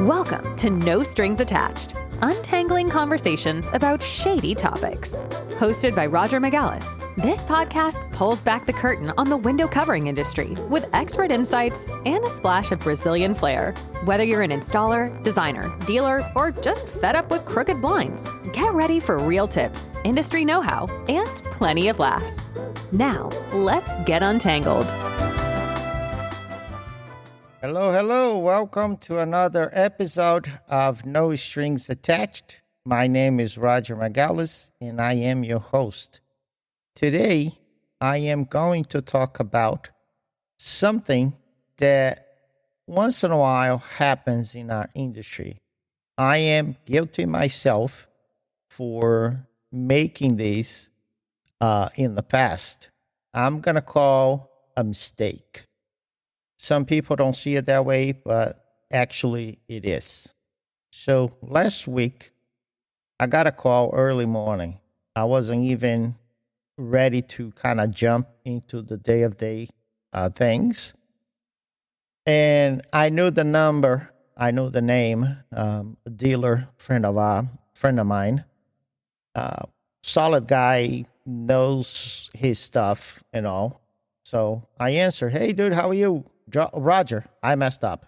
Welcome to No Strings Attached, untangling conversations about shady topics. Hosted by Roger Magalhaes, this podcast pulls back the curtain on the window covering industry with expert insights and a splash of Brazilian flair. Whether you're an installer, designer, dealer, or just fed up with crooked blinds, get ready for real tips, industry know-how, and plenty of laughs. Now, let's get untangled. Hello. Welcome to another episode of No Strings Attached. My name is Roger Magalhaes, and I am your host. Today, I am going to talk about something that once in a while happens in our industry. I am guilty myself for making this in the past. I'm going to call a mistake. Some people don't see it that way, but actually it is. So last week, I got a call early morning. I wasn't even ready to kind of jump into the day of day things. And I knew the number, I knew the name, a dealer friend of mine, solid guy, knows his stuff and all. So I answered, "Hey dude, how are you? Roger, I messed up."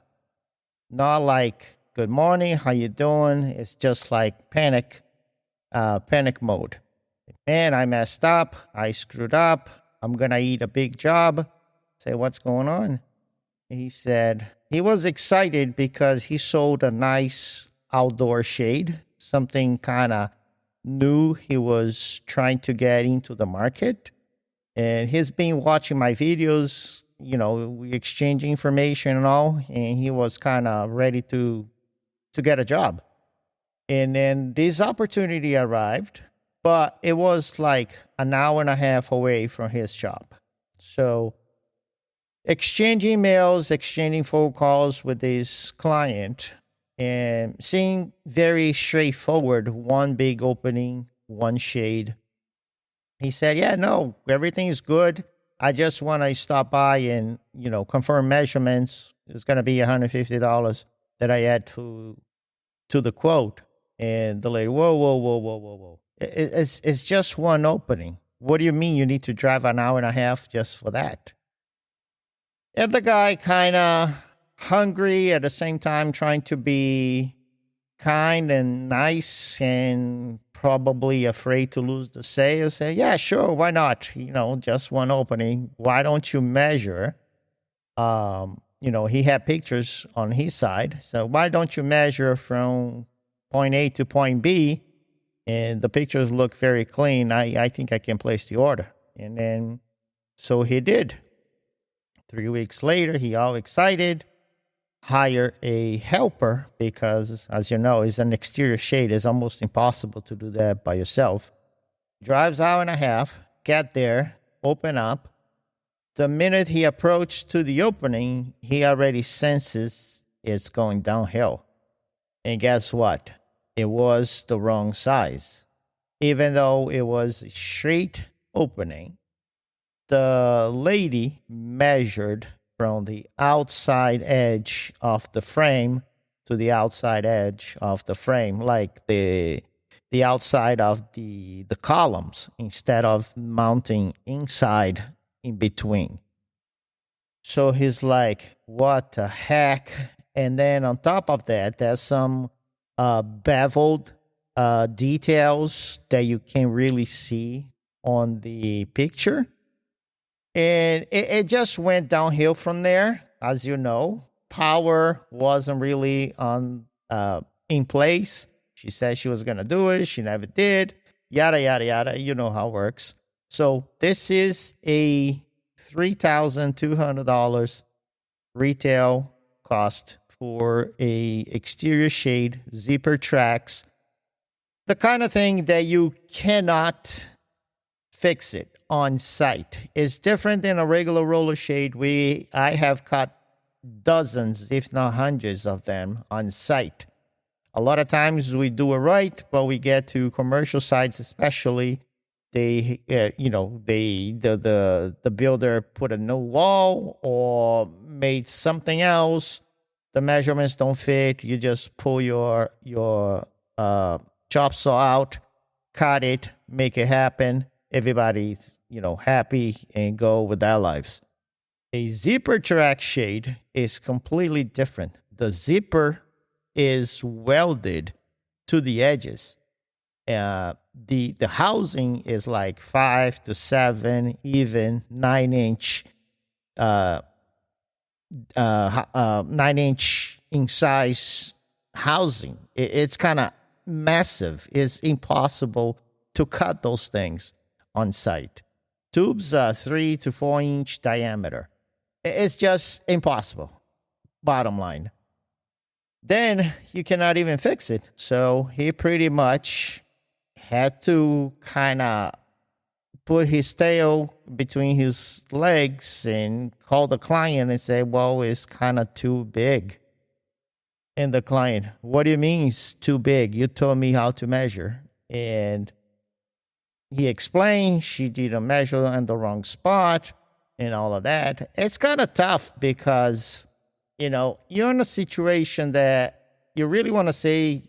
Not like, "Good morning, how you doing?" It's just like panic mode. "Man, I messed up. I screwed up. I'm going to eat a big job." Say, "What's going on?" He said he was excited because he sold a nice outdoor shade, something kind of new he was trying to get into the market. And he's been watching my videos, we exchange information and all, and he was kind of ready to get a job. And then this opportunity arrived, but it was like an hour and a half away from his job. So exchange emails, exchanging phone calls with this client, and seeing very straightforward, one big opening, one shade. He said, "Yeah, no, everything is good. I just want to stop by and, confirm measurements. It's going to be $150 that I add to the quote." And the lady, whoa. It's just one opening. What do you mean you need to drive an hour and a half just for that? And the guy kind of hungry at the same time, trying to be kind and nice and probably afraid to lose the sale. Say, "Yeah, sure, why not? Just one opening. Why don't you measure?" He had pictures on his side. So why don't you measure from point A to point B? And the pictures look very clean. I think I can place the order. And then, so he did. 3 weeks later, he all excited, hire a helper because, as you know, it's an exterior shade. It's almost impossible to do that by yourself. Drives hour and a half, get there, open up. The minute he approached to the opening, he already senses it's going downhill. And guess what? It was the wrong size. Even though it was a straight opening, the lady measured from the outside edge of the frame to the outside edge of the frame, like the outside of the columns, instead of mounting inside in between. So he's like, "What the heck?" And then on top of that, there's some beveled details that you can really see on the picture. And it just went downhill from there. As you know, power wasn't really in place. She said she was going to do it. She never did. Yada, yada, yada. You know how it works. So this is a $3,200 retail cost for a exterior shade, zipper tracks, the kind of thing that you cannot fix it on site. It's different than a regular roller shade. I have cut dozens, if not hundreds of them on site. A lot of times we do it right, but we get to commercial sites, especially, the builder put a new wall or made something else. the measurements don't fit, you just pull your chop saw out, cut it, make it happen. Everybody's, happy and go with their lives. A zipper track shade is completely different. The zipper is welded to the edges. The housing is like 5 to 7, even 9-inch, 9-inch in size housing. It's kind of massive. It's impossible to cut those things on site. Tubes are 3 to 4-inch diameter. It's just impossible, bottom line. Then you cannot even fix it. So he pretty much had to kind of put his tail between his legs and call the client and say, well, it's kind of too big. And the client, what do you mean it's too big? You told me how to measure. And he explained she didn't measure in the wrong spot and all of that. It's kind of tough because, you're in a situation that you really want to say,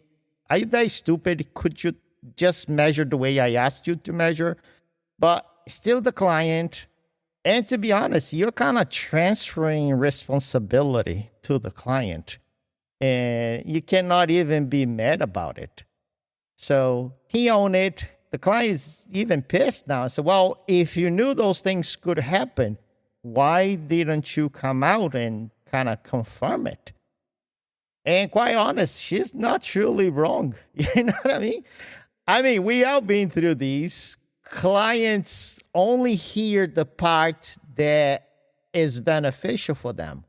are you that stupid? Could you just measure the way I asked you to measure? But still the client. And to be honest, you're kind of transferring responsibility to the client. And you cannot even be mad about it. So he owned it. The client is even pissed now. I said, well, if you knew those things could happen, why didn't you come out and kind of confirm it? And quite honest, she's not truly wrong. You know what I mean? We all been through these. Clients only hear the part that is beneficial for them.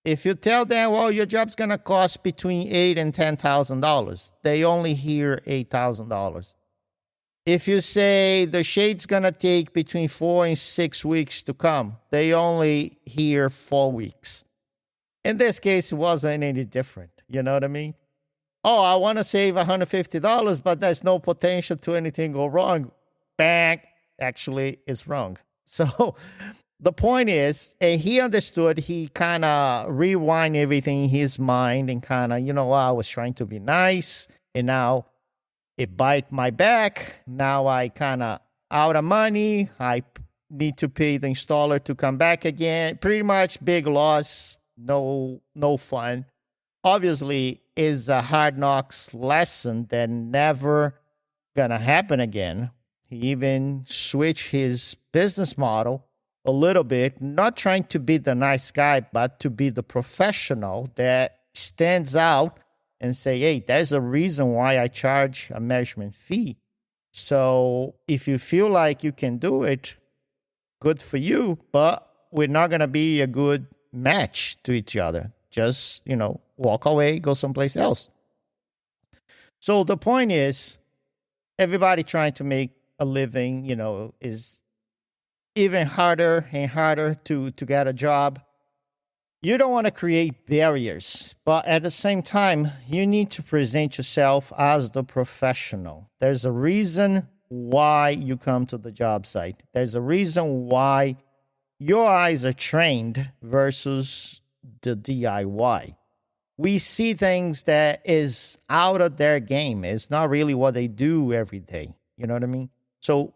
If you tell them, well, your job's going to cost between $8,000 and $10,000, they only hear $8,000. If you say the shade's going to take between 4 and 6 weeks to come, they only hear 4 weeks. In this case, it wasn't any different. You know what I mean? Oh, I want to save $150, but there's no potential to anything go wrong. Bang, actually, it's wrong. So the point is, he understood, he kind of rewind everything in his mind and kind of, I was trying to be nice, and now it bite my back. Now I kind of out of money. I need to pay the installer to come back again. Pretty much big loss, no fun. Obviously, is a hard knocks lesson that never gonna happen again. He even switched his business model a little bit, not trying to be the nice guy, but to be the professional that stands out and say, hey, there's a reason why I charge a measurement fee. So if you feel like you can do it, good for you, but we're not going to be a good match to each other. Just, walk away, go someplace else. So the point is, everybody trying to make a living, is even harder and harder to get a job. You don't want to create barriers, but at the same time, you need to present yourself as the professional. There's a reason why you come to the job site. There's a reason why your eyes are trained versus the DIY. We see things that is out of their game. It's not really what they do every day. You know what I mean? So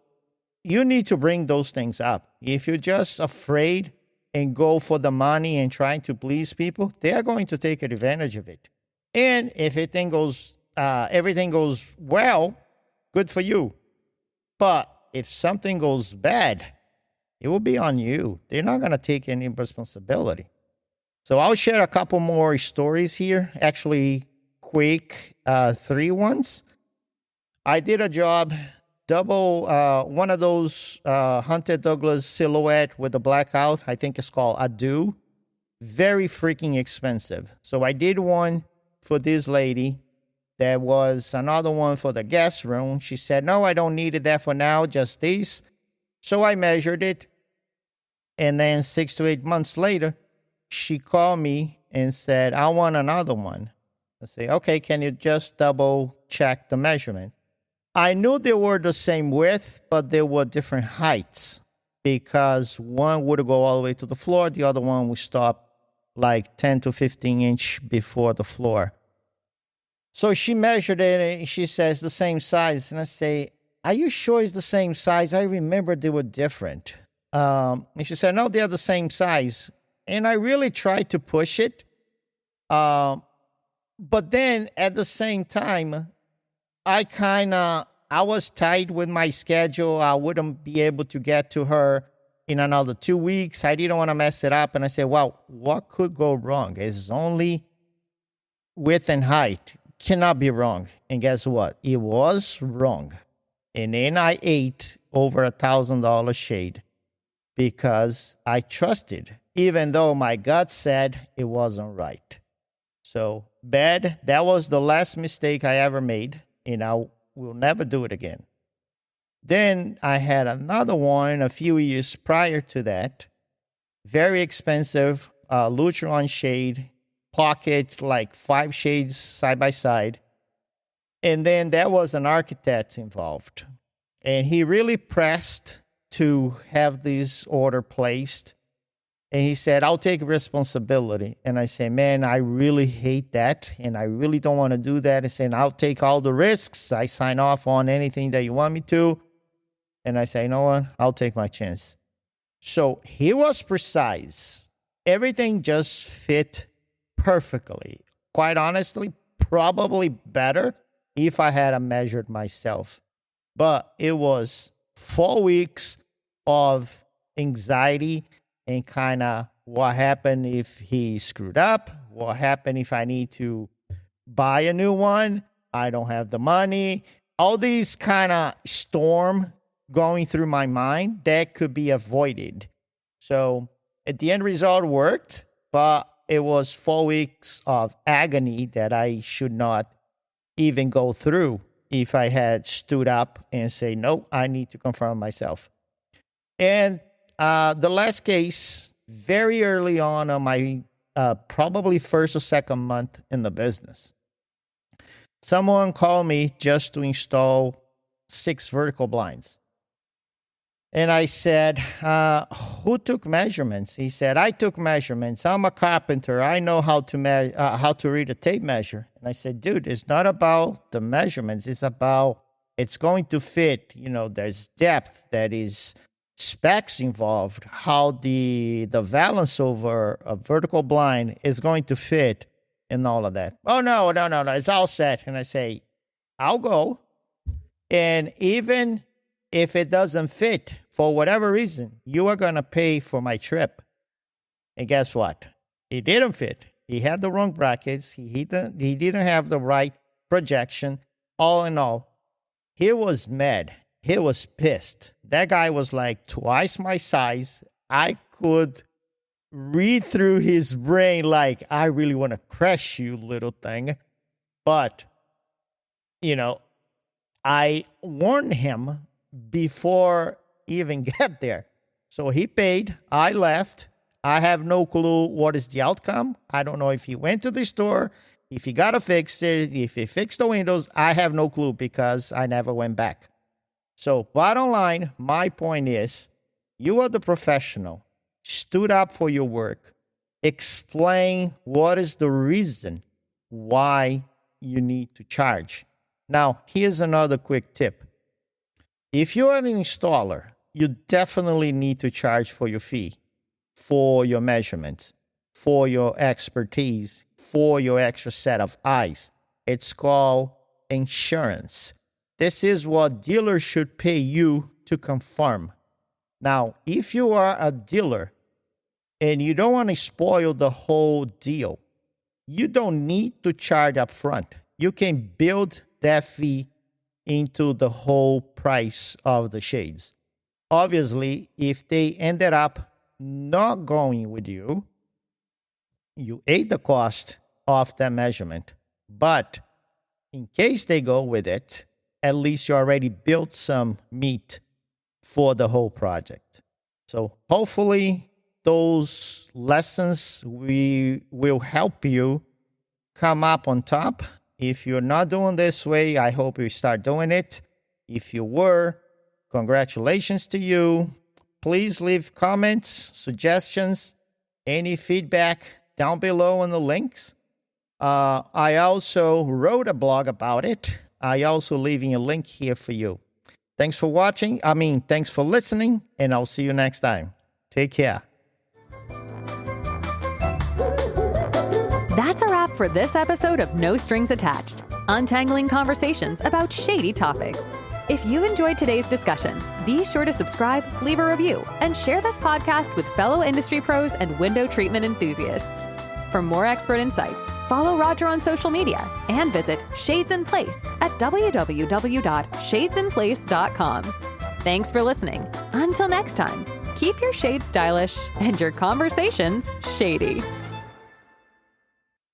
you need to bring those things up. If you're just afraid and go for the money and trying to please people, they are going to take advantage of it. And if everything goes well, good for you. But if something goes bad, it will be on you. They're not going to take any responsibility. So I'll share a couple more stories here. Actually, quick 3 ones. I did a job, double, one of those Hunter Douglas silhouette with a blackout. I think it's called Ado. Very freaking expensive. So I did one for this lady. There was another one for the guest room. She said, no, I don't need it there for now, just these. So I measured it. And then 6 to 8 months later, she called me and said, I want another one. I say, okay, can you just double check the measurement? I knew they were the same width, but they were different heights because one would go all the way to the floor. The other one would stop like 10 to 15 inch before the floor. So she measured it and she says the same size. And I say, are you sure it's the same size? I remember they were different. And she said, no, they're the same size. And I really tried to push it. But then at the same time, I was tight with my schedule. I wouldn't be able to get to her in another 2 weeks. I didn't want to mess it up. And I said, well, what could go wrong? It's only width and height. Cannot be wrong. And guess what? It was wrong. And then I ate over $1,000 shade because I trusted, even though my gut said it wasn't right. So bad. That was the last mistake I ever made, and I will never do it again. Then I had another one a few years prior to that. Very expensive Lutron shade, pocket, like 5 shades side by side. And then there was an architect involved. And he really pressed to have this order placed. And he said, I'll take responsibility. And I said, man, I really hate that. And I really don't want to do that. He said, I'll take all the risks. I sign off on anything that you want me to. And I say, you know what? I'll take my chance. So he was precise. Everything just fit perfectly. Quite honestly, probably better if I had measured myself. But it was 4 weeks of anxiety and kind of what happened if he screwed up, what happened if I need to buy a new one, I don't have the money, all these kind of storm going through my mind that could be avoided. So at the end result worked, but it was 4 weeks of agony that I should not even go through if I had stood up and say, no, I need to confront myself. And the last case, very early on my probably first or second month in the business, someone called me just to install 6 vertical blinds. And I said, who took measurements? He said, I took measurements. I'm a carpenter. I know how to read a tape measure. And I said, dude, it's not about the measurements. It's about it's going to fit. You know, there's depth, that is specs involved, how the valance over a vertical blind is going to fit and all of that. Oh, no, it's all set. And I say, I'll go. And even if it doesn't fit for whatever reason, you are going to pay for my trip. And guess what? It didn't fit. He had the wrong brackets. He didn't have the right projection. All in all, he was mad. He was pissed. That guy was like twice my size. I could read through his brain like, I really want to crush you, little thing. But, you know, I warned him before even get there. So he paid. I left. I have no clue what is the outcome. I don't know if he went to the store, if he got to fix it, if he fixed the windows. I have no clue because I never went back. So bottom line, my point is, you are the professional. Stood up for your work. Explain what is the reason why you need to charge. Now, here's another quick tip. If you're an installer, you definitely need to charge for your fee, for your measurements, for your expertise, for your extra set of eyes. It's called insurance. This is what dealers should pay you to confirm. Now, if you are a dealer and you don't want to spoil the whole deal, you don't need to charge up front. You can build that fee into the whole price of the shades. Obviously, if they ended up not going with you, you ate the cost of that measurement. But in case they go with it, at least you already built some meat for the whole project. So hopefully those lessons will help you come up on top. If you're not doing this way, I hope you start doing it. If you were, congratulations to you. Please leave comments, suggestions, any feedback down below in the links. I also wrote a blog about it. I also leaving a link here for you. Thanks for watching. Thanks for listening, and I'll see you next time. Take care. That's a wrap for this episode of No Strings Attached, untangling conversations about shady topics. If you enjoyed today's discussion, be sure to subscribe, leave a review, and share this podcast with fellow industry pros and window treatment enthusiasts. For more expert insights, follow Roger on social media and visit Shades in Place at www.shadesinplace.com. Thanks for listening. Until next time, keep your shades stylish and your conversations shady.